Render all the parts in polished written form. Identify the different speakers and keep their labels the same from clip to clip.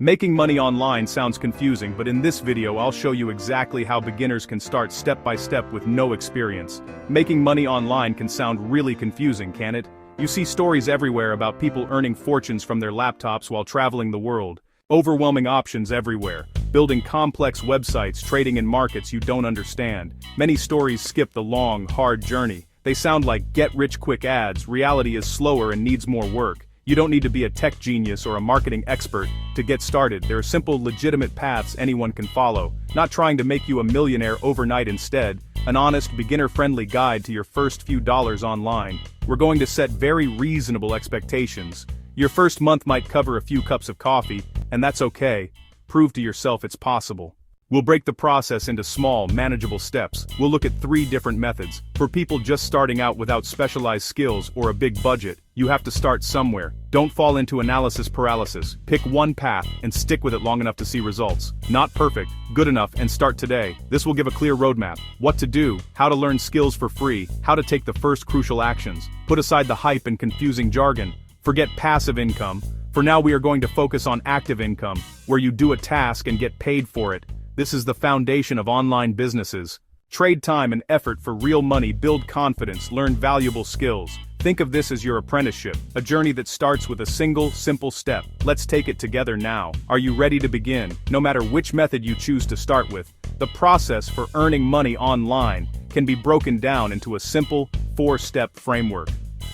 Speaker 1: Making money online sounds confusing, but in this video I'll show you exactly how beginners can start step by step with no experience. Making money online can sound really confusing, can it? You see stories everywhere about people earning fortunes from their laptops while traveling the world. Overwhelming options everywhere. Building complex websites, trading in markets you don't understand. Many stories skip the long, hard journey. They sound like get-rich-quick ads. Reality is slower and needs more work. You don't need to be a tech genius or a marketing expert to get started. There are simple, legitimate paths anyone can follow. Not trying to make you a millionaire overnight instead. An honest, beginner-friendly guide to your first few dollars online. We're going to set very reasonable expectations. Your first month might cover a few cups of coffee, and that's okay. Prove to yourself it's possible. We'll break the process into small, manageable steps. We'll look at 3 different methods. For people just starting out without specialized skills or a big budget, you have to start somewhere. Don't fall into analysis paralysis. Pick one path and stick with it long enough to see results. Not perfect, good enough, and start today. This will give a clear roadmap. What to do, how to learn skills for free, how to take the first crucial actions. Put aside the hype and confusing jargon. Forget passive income. For now we are going to focus on active income, where you do a task and get paid for it. This is the foundation of online businesses. Trade time and effort for real money, build confidence, learn valuable skills. Think of this as your apprenticeship, a journey that starts with a single, simple step. Let's take it together now. Are you ready to begin? No matter which method you choose to start with, the process for earning money online can be broken down into a simple, 4-step framework.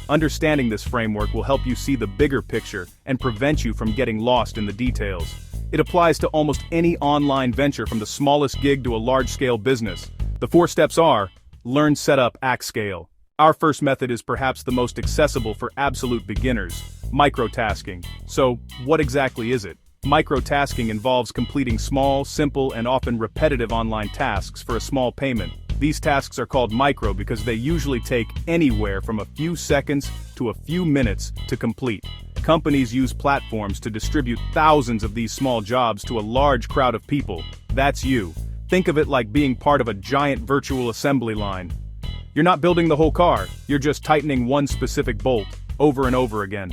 Speaker 1: Understanding this framework will help you see the bigger picture and prevent you from getting lost in the details. It applies to almost any online venture from the smallest gig to a large-scale business. The 4 steps are: learn, set up, act, scale. Our first method is perhaps the most accessible for absolute beginners: microtasking. So, what exactly is it? Microtasking involves completing small, simple, and often repetitive online tasks for a small payment. These tasks are called micro because they usually take anywhere from a few seconds to a few minutes to complete. Companies use platforms to distribute thousands of these small jobs to a large crowd of people. That's you. Think of it like being part of a giant virtual assembly line. You're not building the whole car, you're just tightening one specific bolt, over and over again.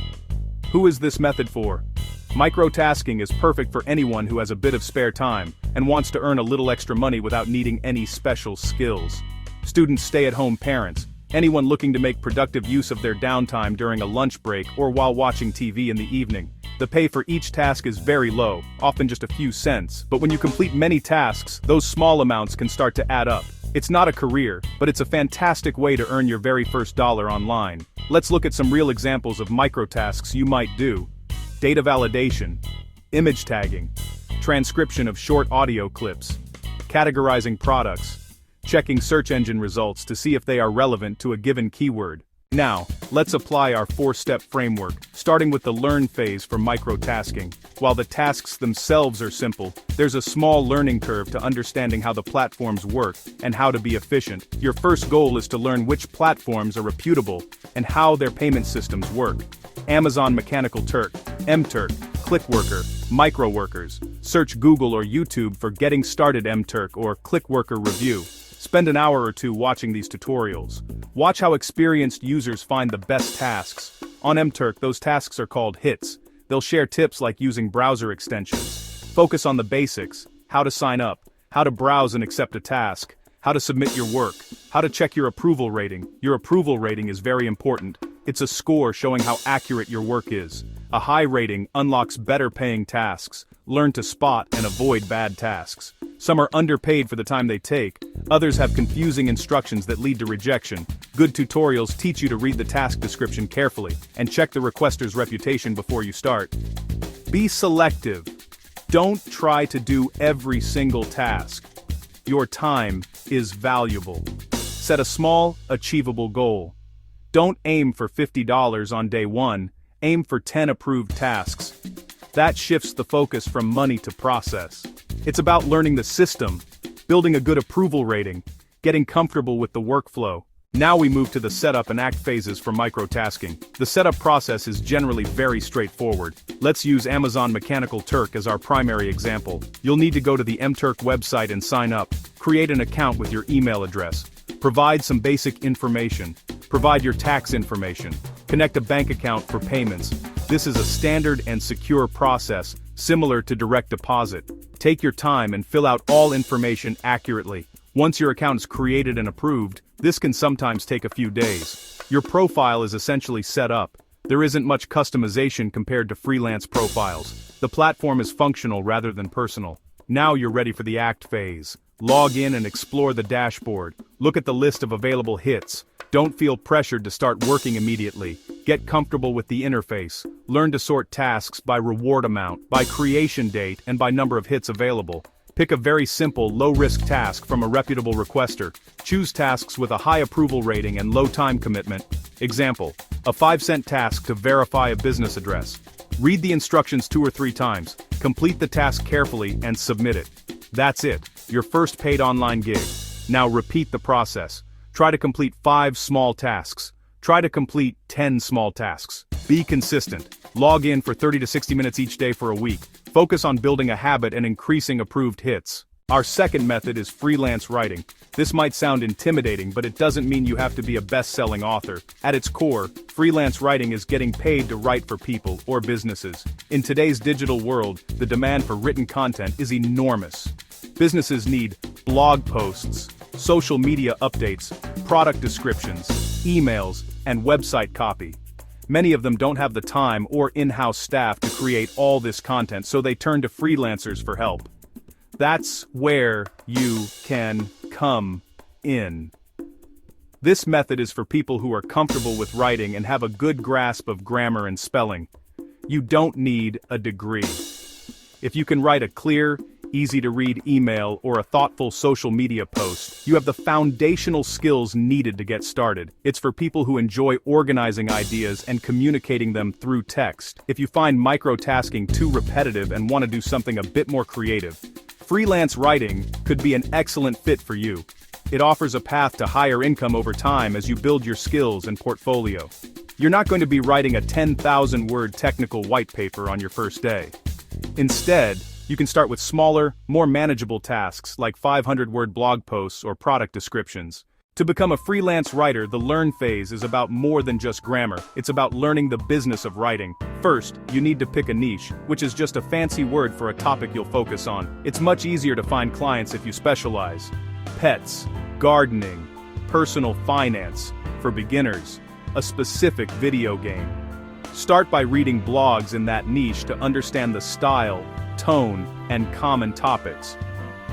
Speaker 1: Who is this method for? Microtasking is perfect for anyone who has a bit of spare time and wants to earn a little extra money without needing any special skills. Students, stay-at-home parents, anyone looking to make productive use of their downtime during a lunch break or while watching TV in the evening. The pay for each task is very low, often just a few cents, but when you complete many tasks, those small amounts can start to add up. It's not a career, but it's a fantastic way to earn your very first dollar online. Let's look at some real examples of microtasks you might do. Data validation, image tagging, transcription of short audio clips, categorizing products, checking search engine results to see if they are relevant to a given keyword. Now, let's apply our 4-step framework, starting with the learn phase for microtasking. While the tasks themselves are simple, there's a small learning curve to understanding how the platforms work and how to be efficient. Your first goal is to learn which platforms are reputable and how their payment systems work. Amazon Mechanical Turk, Mturk, Clickworker, Microworkers. Search Google or YouTube for Getting Started Mturk or Clickworker Review. Spend an hour or 2 watching these tutorials. Watch how experienced users find the best tasks. On Mturk, those tasks are called hits. They'll share tips like using browser extensions. Focus on the basics: how to sign up, how to browse and accept a task, how to submit your work, how to check your approval rating. Your approval rating is very important. It's a score showing how accurate your work is. A high rating unlocks better paying tasks. Learn to spot and avoid bad tasks. Some are underpaid for the time they take. Others have confusing instructions that lead to rejection. Good tutorials teach you to read the task description carefully and check the requester's reputation before you start. Be selective. Don't try to do every single task. Your time is valuable. Set a small, achievable goal. Don't aim for $50 on day 1, aim for 10 approved tasks. That shifts the focus from money to process. It's about learning the system, building a good approval rating, getting comfortable with the workflow. Now we move to the setup and act phases for microtasking. The setup process is generally very straightforward. Let's use Amazon Mechanical Turk as our primary example. You'll need to go to the Mturk website and sign up. Create an account with your email address. Provide some basic information. Provide your tax information. Connect a bank account for payments. This is a standard and secure process, similar to direct deposit. Take your time and fill out all information accurately. Once your account is created and approved, this can sometimes take a few days. Your profile is essentially set up. There isn't much customization compared to freelance profiles. The platform is functional rather than personal. Now you're ready for the act phase. Log in and explore the dashboard. Look at the list of available hits. Don't feel pressured to start working immediately. Get comfortable with the interface. Learn to sort tasks by reward amount, by creation date, and by number of hits available. Pick a very simple, low-risk task from a reputable requester. Choose tasks with a high approval rating and low time commitment. Example: a 5-cent task to verify a business address. Read the instructions 2 or 3 times, complete the task carefully, and submit it. That's it, your first paid online gig. Now repeat the process. Try to complete 5 small tasks. Try to complete 10 small tasks. Be consistent. Log in for 30 to 60 minutes each day for a week. Focus on building a habit and increasing approved hits. Our second method is freelance writing. This might sound intimidating, but it doesn't mean you have to be a best-selling author. At its core, freelance writing is getting paid to write for people or businesses. In today's digital world, the demand for written content is enormous. Businesses need blog posts, social media updates, product descriptions, emails, and website copy. Many of them don't have the time or in-house staff to create all this content, so they turn to freelancers for help. That's where you can come in. This method is for people who are comfortable with writing and have a good grasp of grammar and spelling. You don't need a degree. If you can write a clear, easy-to-read email or a thoughtful social media post, you have the foundational skills needed to get started. It's for people who enjoy organizing ideas and communicating them through text. If you find microtasking too repetitive and want to do something a bit more creative, freelance writing could be an excellent fit for you. It offers a path to higher income over time as you build your skills and portfolio. You're not going to be writing a 10,000-word technical white paper on your first day. Instead, you can start with smaller, more manageable tasks like 500-word blog posts or product descriptions. To become a freelance writer, the learn phase is about more than just grammar. It's about learning the business of writing. First, you need to pick a niche, which is just a fancy word for a topic you'll focus on. It's much easier to find clients if you specialize. Pets, gardening, personal finance, for beginners, a specific video game. Start by reading blogs in that niche to understand the style, tone, and common topics.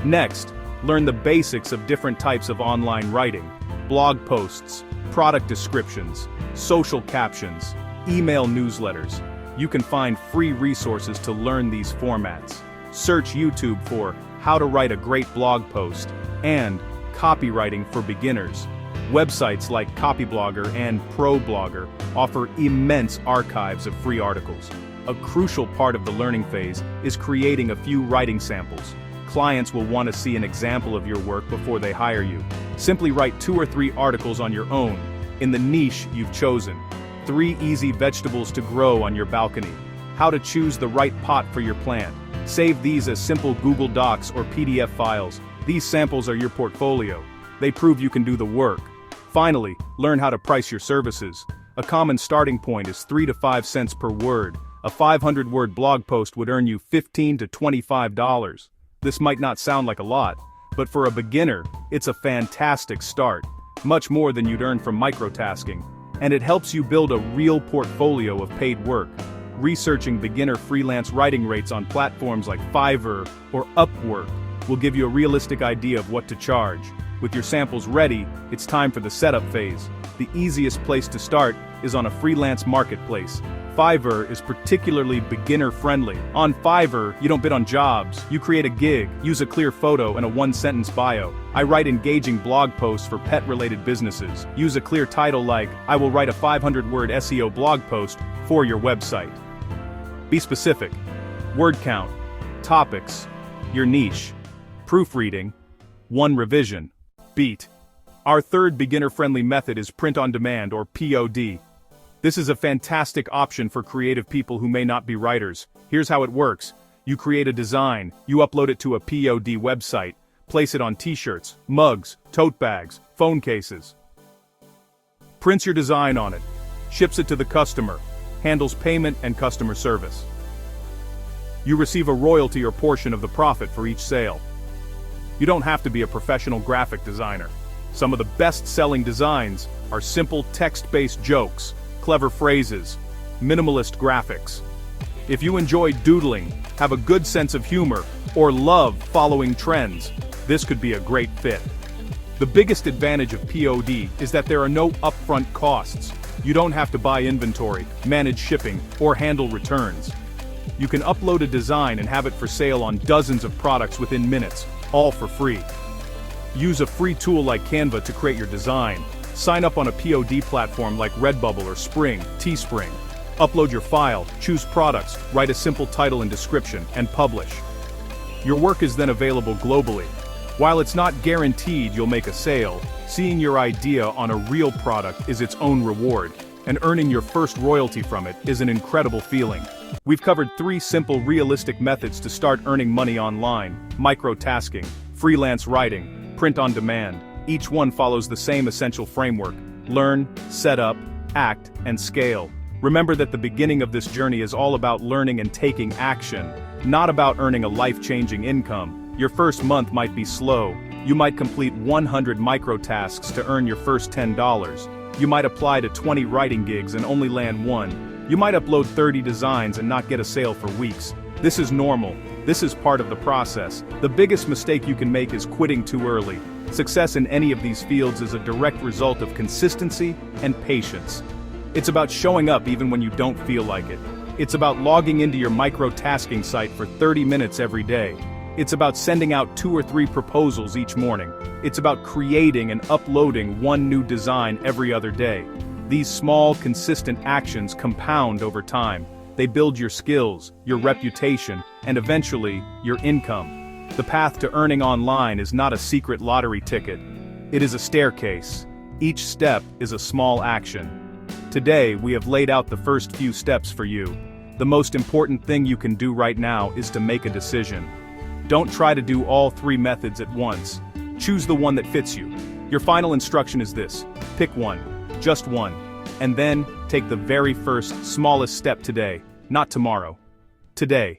Speaker 1: Next, learn the basics of different types of online writing: blog posts, product descriptions, social captions, email newsletters. You can find free resources to learn these formats. Search YouTube for how to write a great blog post and copywriting for beginners. Websites like Copyblogger and ProBlogger offer immense archives of free articles. A crucial part of the learning phase is creating a few writing samples. Clients will want to see an example of your work before they hire you. Simply write 2 or 3 articles on your own, in the niche you've chosen. 3 easy vegetables to grow on your balcony. How to choose the right pot for your plant. Save these as simple Google Docs or PDF files. These samples are your portfolio. They prove you can do the work. Finally, learn how to price your services. A common starting point is 3 to 5 cents per word. A 500-word blog post would earn you $15 to $25. This might not sound like a lot, but for a beginner, it's a fantastic start. Much more than you'd earn from microtasking. And it helps you build a real portfolio of paid work. Researching beginner freelance writing rates on platforms like Fiverr or Upwork will give you a realistic idea of what to charge. With your samples ready, it's time for the setup phase. The easiest place to start is on a freelance marketplace. Fiverr is particularly beginner-friendly. On Fiverr, you don't bid on jobs, you create a gig, use a clear photo and a 1-sentence bio. I write engaging blog posts for pet-related businesses. Use a clear title like, I will write a 500-word SEO blog post for your website. Be specific. Word count, topics, your niche, proofreading, 1 revision. Beat. Our third beginner-friendly method is print on demand or POD. This is a fantastic option for creative people who may not be writers. Here's how it works. You create a design, you upload it to a POD website, place it on t-shirts, mugs, tote bags, phone cases. Prints your design on it, ships it to the customer. handles payment and customer service. You receive a royalty or portion of the profit for each sale. You don't have to be a professional graphic designer. Some of the best-selling designs are simple text-based jokes, clever phrases, minimalist graphics. If you enjoy doodling, have a good sense of humor, or love following trends, this could be a great fit. The biggest advantage of POD is that there are no upfront costs. You don't have to buy inventory, manage shipping, or handle returns. You can upload a design and have it for sale on dozens of products within minutes, all for free. Use a free tool like Canva to create your design. Sign up on a POD platform like Redbubble or Spring, Teespring. Upload your file, choose products, write a simple title and description, and publish. Your work is then available globally. While it's not guaranteed you'll make a sale, seeing your idea on a real product is its own reward, and earning your first royalty from it is an incredible feeling. We've covered 3 simple, realistic methods to start earning money online: micro-tasking, freelance writing, print on demand. Each one follows the same essential framework: learn, set up, act, and scale. Remember that the beginning of this journey is all about learning and taking action, not about earning a life-changing income. Your first month might be slow. You might complete 100 micro-tasks to earn your first $10. You might apply to 20 writing gigs and only land 1. You might upload 30 designs and not get a sale for weeks. This is normal. This is part of the process. The biggest mistake you can make is quitting too early. Success in any of these fields is a direct result of consistency and patience. It's about showing up even when you don't feel like it. It's about logging into your micro-tasking site for 30 minutes every day. It's about sending out 2 or 3 proposals each morning. It's about creating and uploading 1 new design every other day. These small, consistent actions compound over time. They build your skills, your reputation, and eventually, your income. The path to earning online is not a secret lottery ticket. It is a staircase. Each step is a small action. Today, we have laid out the first few steps for you. The most important thing you can do right now is to make a decision. Don't try to do all 3 methods at once. Choose the one that fits you. Your final instruction is this: pick one, just one, and then take the very first, smallest step today, not tomorrow. Today.